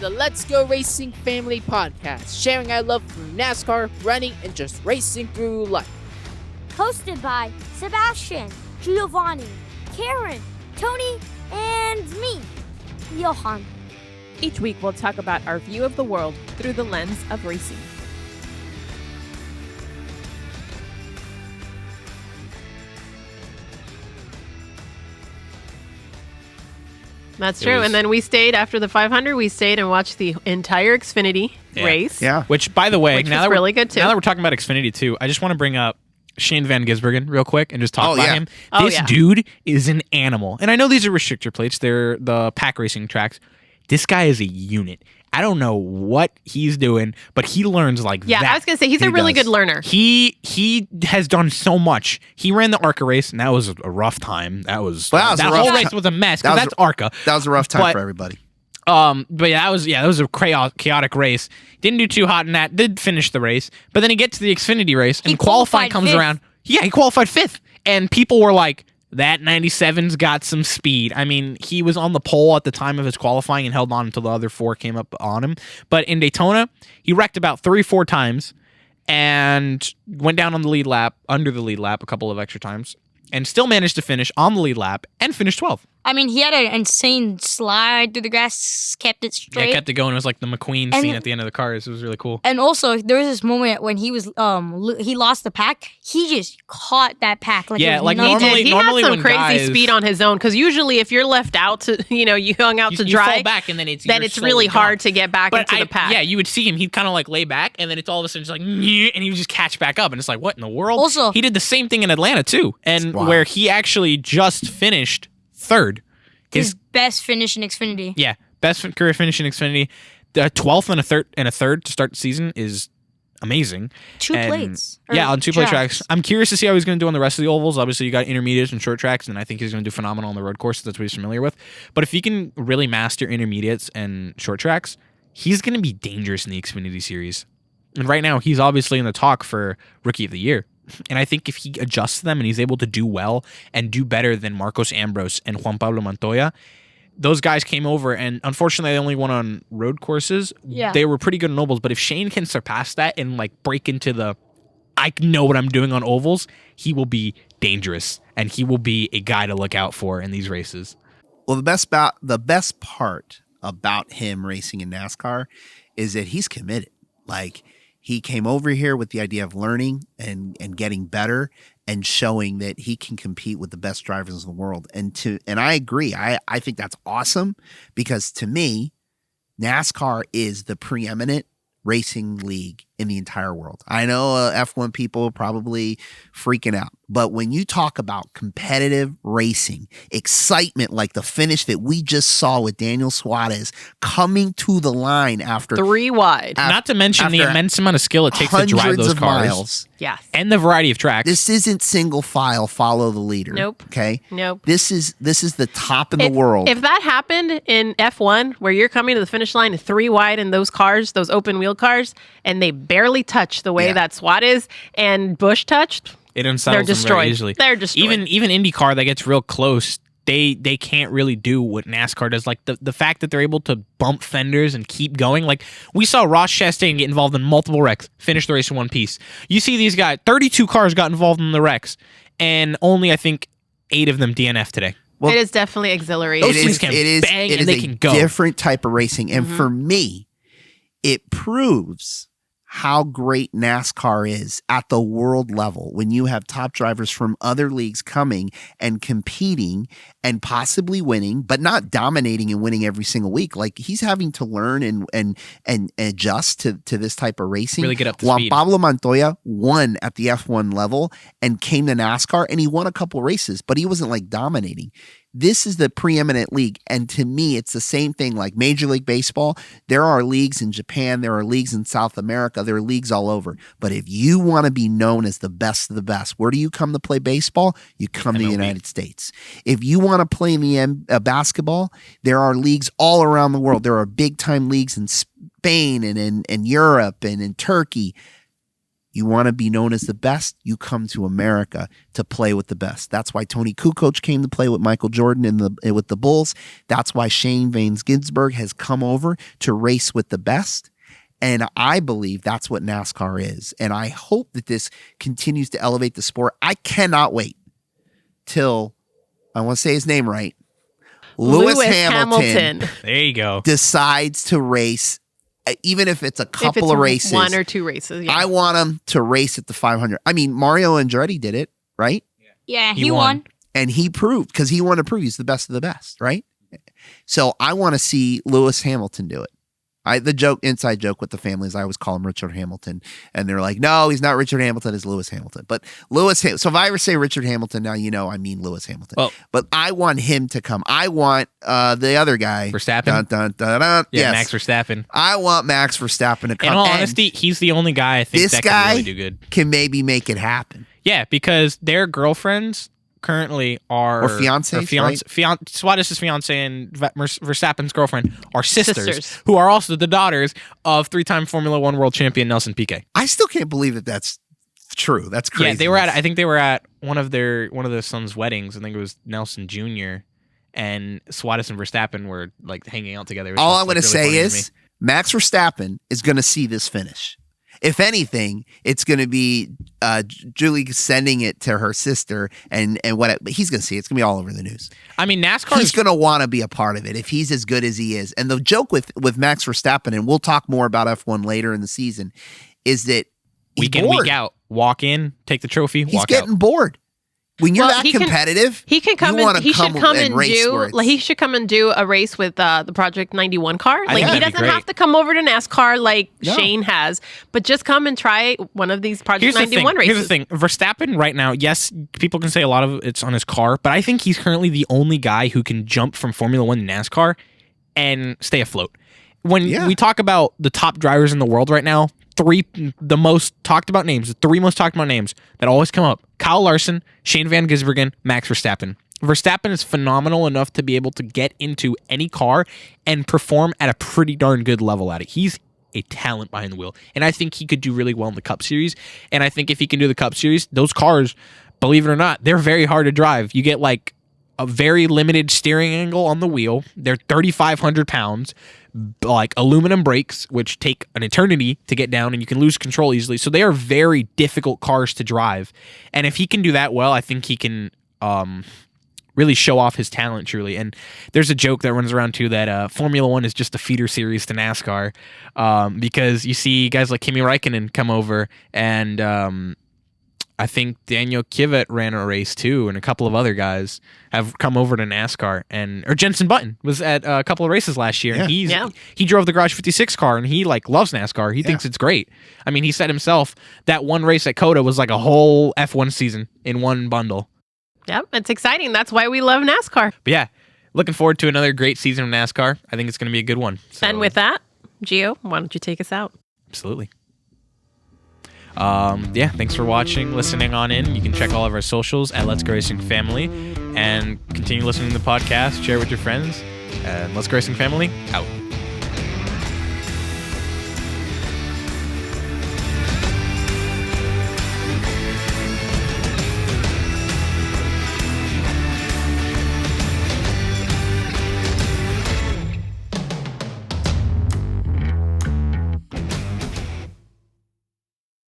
the Let's Go Racing Family podcast, sharing our love for NASCAR, running, and just racing through life. Hosted by Sebastian, Giovanni, Karen, Tony, and me, Johan. Each week we'll talk about our view of the world through the lens of racing. That's true. And then we stayed after the 500. We stayed and watched the entire Xfinity race. Yeah. Which, by the way, Which was really good too. Now that we're talking about Xfinity too, I just want to bring up Shane Van Gisbergen real quick and just talk about him. This dude is an animal. And I know these are restrictor plates. They're the pack racing tracks. This guy is a unit. I don't know what he's doing, but he learns like that. Yeah, I was going to say, he's a really good learner. He has done so much. He ran the ARCA race, and that was a rough time. That whole race was a mess, because that's ARCA. That was a rough time for everybody. But that was a chaotic race. Didn't do too hot in that. Did finish the race, but then he gets to the Xfinity race, and qualifying comes around. Yeah, he qualified 5th, and people were like, that 97's got some speed. I mean, he was on the pole at the time of his qualifying and held on until the other 4 came up on him. But in Daytona, he wrecked about 3-4 times and went down on the lead lap, under the lead lap a couple of extra times, and still managed to finish on the lead lap and finish 12th. I mean, he had an insane slide through the grass, kept it straight. Yeah, kept it going. It was like the McQueen scene at the end of the cars. It was really cool. And also, there was this moment when he was he lost the pack. He just caught that pack. Normally he had some when crazy speed on his own, because usually if you're left out to, you hung out to dry, you fall back and then it's really hard to get back into the pack. Yeah, you would see him. He'd kind of like lay back, and then it's all of a sudden just like, and he would just catch back up, and it's like, what in the world? Also, he did the same thing in Atlanta too, and where he actually just finished 3rd. His best finish in Xfinity. Yeah, best career finish in Xfinity. The 12th and a third to start the season is amazing. Two plates. Yeah, on 2 plate tracks. I'm curious to see how he's going to do on the rest of the ovals. Obviously, you got intermediates and short tracks, and I think he's going to do phenomenal on the road courses. That's what he's familiar with. But if he can really master intermediates and short tracks, he's going to be dangerous in the Xfinity Series. And right now, he's obviously in the talk for Rookie of the Year. And I think if he adjusts them and he's able to do well and do better than Marcos Ambrose and Juan Pablo Montoya, those guys came over, and unfortunately they only won on road courses. Yeah. They were pretty good in ovals, but if Shane can surpass that and like break into the I know what I'm doing on ovals, he will be dangerous, and he will be a guy to look out for in these races. Well, the best part about him racing in NASCAR is that he's committed. Like, he came over here with the idea of learning and getting better and showing that he can compete with the best drivers in the world. And I agree. I think that's awesome, because to me, NASCAR is the preeminent racing league in the entire world. I know F1 people are probably freaking out, but when you talk about competitive racing, excitement like the finish that we just saw with Daniel Suarez coming to the line after 3 wide. Not to mention the immense amount of skill it takes to drive those cars. Miles. Yes. And the variety of tracks. This isn't single file, follow the leader. Nope. Okay? Nope. This is the top in the world. If that happened in F1, where you're coming to the finish line 3 wide in those cars, those open wheel cars, and they barely touch the way that Suarez and Busch touched, it unsettles they're them destroyed. very easily. They're destroyed. Even IndyCar that gets real close, they can't really do what NASCAR does. Like the fact that they're able to bump fenders and keep going. Like we saw Ross Chastain get involved in multiple wrecks, finish the race in one piece. You see these guys, 32 cars got involved in the wrecks, and only I think 8 of them DNF today. Well, it is definitely exhilarating. Those things can bang and they can go. Different type of racing. And for me, it proves how great NASCAR is at the world level when you have top drivers from other leagues coming and competing and possibly winning, but not dominating and winning every single week. Like, he's having to learn and adjust to this type of racing. Really get up to Juan speed. Pablo Montoya won at the F1 level and came to NASCAR, and he won a couple races, but he wasn't like dominating. This is the preeminent league. And to me, it's the same thing like Major League Baseball. There are leagues in Japan. There are leagues in South America. There are leagues all over. But if you want to be known as the best of the best, where do you come to play baseball? You come to the United States. If you want to play in the basketball, there are leagues all around the world. There are big time leagues in Spain and in Europe and in Turkey. You want to be known as the best, you come to America to play with the best. That's why Tony Kukoc came to play with Michael Jordan with the Bulls. That's why Shane Van Gisbergen has come over to race with the best. And I believe that's what NASCAR is. And I hope that this continues to elevate the sport. I cannot wait till, I want to say his name right, Lewis Hamilton There you go. decides to race, even if it's a couple of races. 1 or 2 races. Yeah. I want him to race at the 500. I mean, Mario Andretti did it, right? Yeah, He he won. won. And he proved, because he wanted to prove he's the best of the best, right? So I want to see Lewis Hamilton do it. The inside joke with the family is I always call him Richard Hamilton. And they're like, no, he's not Richard Hamilton, it's Lewis Hamilton. But so if I ever say Richard Hamilton, now you know I mean Lewis Hamilton. Well, but I want him to come. I want the other guy. Verstappen? Dun, dun, dun, dun. Yeah, Yes. Max Verstappen. I want Max Verstappen to come. In all And honesty, he's the only guy I think this that guy can really do good. can maybe make it happen. Yeah, because their girlfriends currently are Or fiancés, right? Suarez's fiance and Verstappen's girlfriend are sisters, Sisters. who are also the daughters of 3-time Formula One world champion Nelson Piquet. I still can't believe that that's true. That's crazy. Yeah, I think they were at one of their sons' weddings. I think it was Nelson Jr. and Suarez and Verstappen were like hanging out together. All I'm going to say is Max Verstappen is going to see this finish. If anything, it's going to be Julie sending it to her sister, and what he's going to see. It's going to be all over the news. I mean, NASCAR. He's going to want to be a part of it if he's as good as he is. And the joke with Max Verstappen, and we'll talk more about F1 later in the season, is that he's week in, bored. week out, walk in, take the trophy, He's walk getting out. bored. When you're that he competitive, he can come you wanna in. He should come and race where do. He should come and do a race with the Project 91 car. Like think he that'd be doesn't great. have to come over to NASCAR like No. Shane has, but just come and try one of these Project 91 races. Here's the thing. Verstappen right now, yes, people can say a lot of it's on his car, but I think he's currently the only guy who can jump from Formula One to NASCAR and stay afloat. When we talk about the top drivers in the world right now, the most talked about names that always come up: Kyle Larson, Shane Van Gisbergen, Max Verstappen. Verstappen is phenomenal enough to be able to get into any car and perform at a pretty darn good level at it. He's a talent behind the wheel, and I think he could do really well in the Cup Series. And I think if he can do the Cup Series, those cars, believe it or not, they're very hard to drive. You get like a very limited steering angle on the wheel. They're 3,500 pounds, like aluminum brakes, which take an eternity to get down, and you can lose control easily. So they are very difficult cars to drive. And if he can do that well, I think he can really show off his talent truly. And there's a joke that runs around too that Formula One is just a feeder series to NASCAR, because you see guys like Kimi Räikkönen come over, and I think Daniel Kvyat ran a race too, and a couple of other guys have come over to NASCAR. Or Jenson Button was at a couple of races last year, and he drove the Garage 56 car, and he like loves NASCAR. He thinks it's great. I mean, he said himself that one race at COTA was like a whole F1 season in one bundle. Yep, it's exciting. That's why we love NASCAR. But yeah, looking forward to another great season of NASCAR. I think it's going to be a good one. So, And with that, Gio, why don't you take us out? absolutely. Thanks for watching, listening on in. You can check all of our socials at Let's Go Racing Family, and continue listening to the podcast, share with your friends, and Let's Go Racing Family, out.